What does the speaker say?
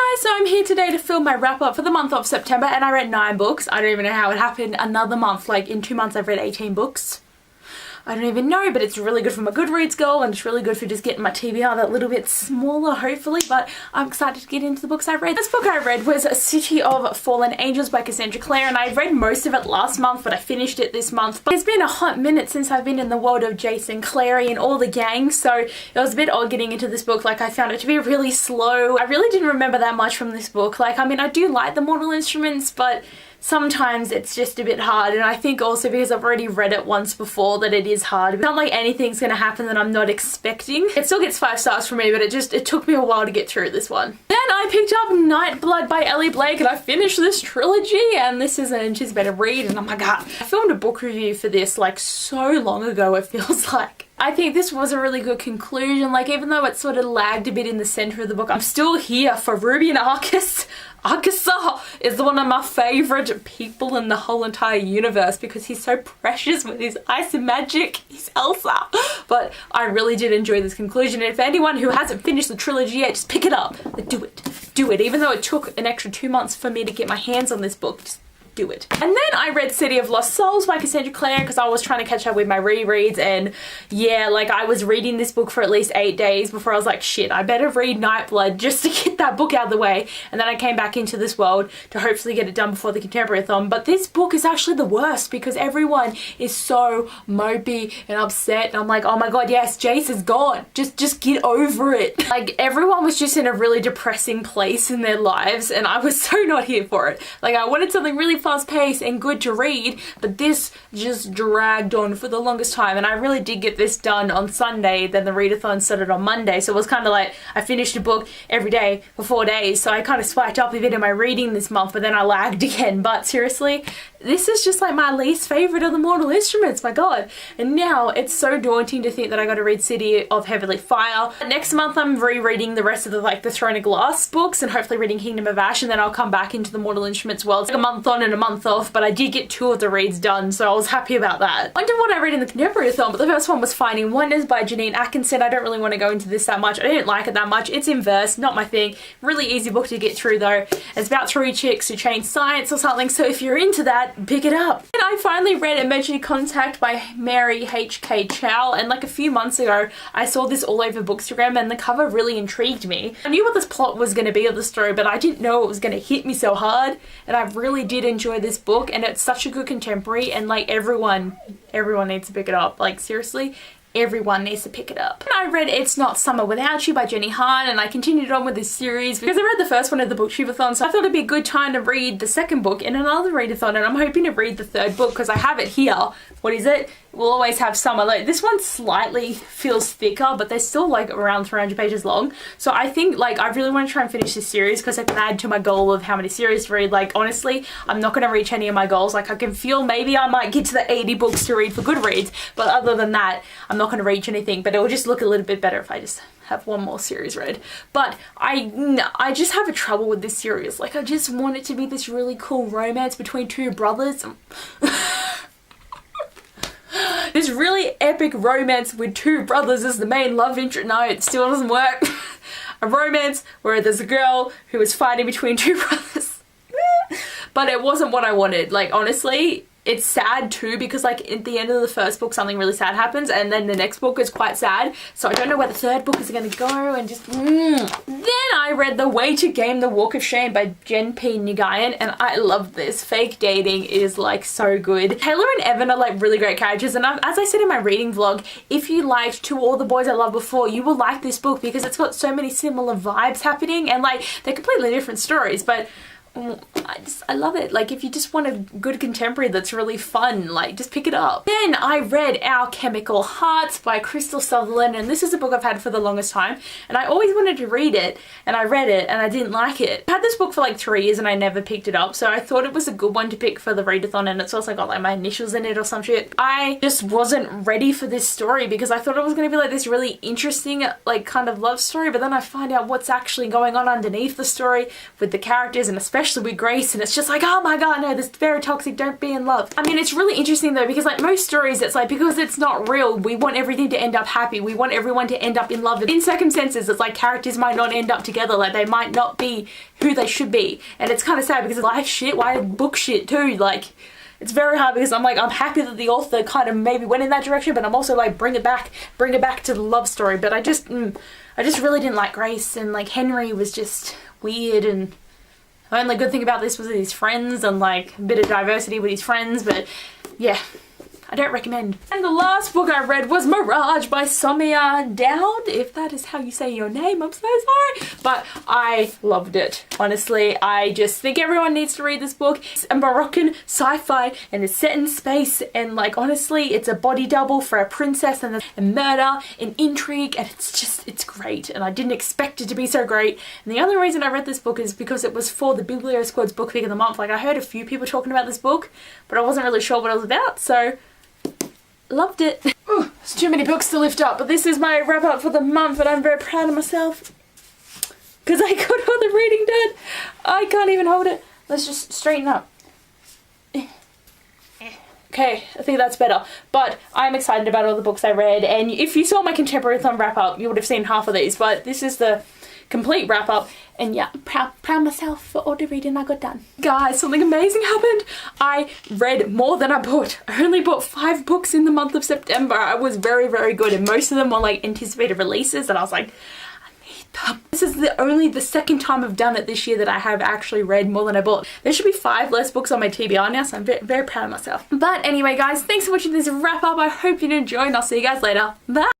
guys, so I'm here today to film my wrap up for the month of September, and I read 9 books. I don't even know how it happened. Another month, like in 2 months I've read 18 books. I don't even know, but it's really good for my Goodreads goal, and it's really good for just getting my TBR that little bit smaller, hopefully, but I'm excited to get into the books I read. This book I read was A City of Fallen Angels by Cassandra Clare, and I read most of it last month, but I finished it this month. But it's been a hot minute since I've been in the world of Jason Clary and all the gang, so it was a bit odd getting into this book. Like, I found it to be really slow. I really didn't remember that much from this book. Like, I mean, I do like the Mortal Instruments, but sometimes it's just a bit hard, and I think also because I've already read it once before that it is hard. It's not like anything's gonna happen that I'm not expecting. It still gets 5 stars from me, but it took me a while to get through this one. Then I picked up Nightblood by Abbeyleec, and I finished this trilogy, and this is an anticipated read, and oh my god. I filmed a book review for this like so long ago, it feels like. I think this was a really good conclusion. Like, even though it sort of lagged a bit in the center of the book, I'm still here for Ruby and Arcus. Arcus is one of my favorite people in the whole entire universe because he's so precious with his ice and magic. He's Elsa. But I really did enjoy this conclusion. And if anyone who hasn't finished the trilogy yet, just pick it up. Like, do it. Do it. Even though it took an extra 2 months for me to get my hands on this book, just do it. And then I read City of Lost Souls by Cassandra Clare because I was trying to catch up with my rereads, and yeah, like I was reading this book for at least 8 days before I was like, shit, I better read Nightblood just to get that book out of the way. And then I came back into this world to hopefully get it done before the Contemporary-a-thon. But this book is actually the worst because everyone is so mopey and upset, and I'm like, oh my god, yes, Jace is gone. Just get over it. Like, everyone was just in a really depressing place in their lives, and I was so not here for it. Like, I wanted something really fast-paced and good to read, but this just dragged on for the longest time, and I really did get this done on Sunday. Then the readathon started on Monday, so it was kind of like I finished a book every day for 4 days, so I kind of spiked up a bit in my reading this month, but then I lagged again. But seriously, this is just like my least favorite of the Mortal Instruments, my god. And now it's so daunting to think that I got to read City of Heavenly Fire. Next month I'm rereading the rest of the Throne of Glass books and hopefully reading Kingdom of Ash, and then I'll come back into the Mortal Instruments world. It's like a month on and a month off, but I did get 2 of the reads done, so I was happy about that. I wonder what I read in the Contemporary-a-thon, but the first one was Finding Wonders by Janine Atkinson. I don't really want to go into this that much. I didn't like it that much. It's in verse, not my thing. Really easy book to get through though. It's about 3 chicks who change science or something, so if you're into that, pick it up. And I finally read Emergency Contact by Mary H.K. Chow, and like a few months ago I saw this all over Bookstagram and the cover really intrigued me. I knew what this plot was going to be of the story, but I didn't know it was going to hit me so hard, and I really did enjoy this book, and it's such a good contemporary, and like everyone needs to pick it up. Like, seriously, everyone needs to pick it up. And I read It's Not Summer Without You by Jenny Han, and I continued on with this series because I read the first one of the Booktubeathon, so I thought it'd be a good time to read the second book in another readathon, and I'm hoping to read the 3rd book because I have it here. What is it? We'll always have summer. Like, this one slightly feels thicker, but they're still like around 300 pages long. So I think like I really want to try and finish this series because I can add to my goal of how many series to read. Like, honestly, I'm not going to reach any of my goals. Like, I can feel maybe I might get to the 80 books to read for Goodreads, but other than that, I'm not going to reach anything. But it will just look a little bit better if I just have 1 more series read. But I just have a trouble with this series. Like, I just want it to be this really cool romance between 2 brothers. This really epic romance with 2 brothers as the main love interest. No, it still doesn't work. A romance where there's a girl who is fighting between 2 brothers. But it wasn't what I wanted. Like, honestly, it's sad too because like at the end of the first book something really sad happens, and then the next book is quite sad, so I don't know where the 3rd book is going to go, and just Then I read The Way to Game the Walk of Shame by Jen P. Nguyen, and I love this. Fake dating is like so good. Taylor and Evan are like really great characters, and as I said in my reading vlog, if you liked To All the Boys I Loved Before, you will like this book because it's got so many similar vibes happening, and like they're completely different stories, but I love it. Like, if you just want a good contemporary that's really fun, like, just pick it up. Then I read Alchemical Hearts by Crystal Sutherland, and this is a book I've had for the longest time, and I always wanted to read it, and I read it, and I didn't like it. I had this book for like 3 years and I never picked it up, so I thought it was a good one to pick for the readathon, and it's also got like my initials in it or some shit. I just wasn't ready for this story because I thought it was going to be like this really interesting, like, kind of love story, but then I find out what's actually going on underneath the story with the characters, and especially especially with Grace, and it's just like, oh my god, no, this is very toxic, don't be in love. I mean, it's really interesting though, because like most stories, it's like, because it's not real, we want everything to end up happy, we want everyone to end up in love. In circumstances, it's like characters might not end up together, like they might not be who they should be, and it's kind of sad because life shit, why book shit too, like it's very hard because I'm like, I'm happy that the author kind of maybe went in that direction, but I'm also like, bring it back to the love story. But I just really didn't like Grace, and like Henry was just weird, and the only good thing about this was his friends and like a bit of diversity with his friends, but yeah, I don't recommend. And the last book I read was Mirage by Soumya Dowd, if that is how you say your name, I'm so sorry. But I loved it, honestly. I just think everyone needs to read this book. It's a Moroccan sci-fi and it's set in space, and like honestly, it's a body double for a princess and a murder and intrigue, and it's great, and I didn't expect it to be so great. And the only reason I read this book is because it was for the Biblio Squad's book pick of the month. Like I heard a few people talking about this book, but I wasn't really sure what it was about, so loved it. Ooh, there's too many books to lift up, but this is my wrap up for the month, and I'm very proud of myself because I got all the reading done. I can't even hold it. Let's just straighten up. Okay, I think that's better. But I'm excited about all the books I read, and if you saw my Contemporary Thumb wrap up, you would have seen half of these, but this is the complete wrap up, and yeah, I'm proud of myself for all the reading I got done. Guys, something amazing happened. I read more than I bought. I only bought 5 books in the month of September. I was very, very good, and most of them were like anticipated releases, and I was like, I need them. This is only the second time I've done it this year that I have actually read more than I bought. There should be 5 less books on my TBR now, so I'm very, very proud of myself. But anyway, guys, thanks for watching this wrap up. I hope you enjoyed, and I'll see you guys later. Bye!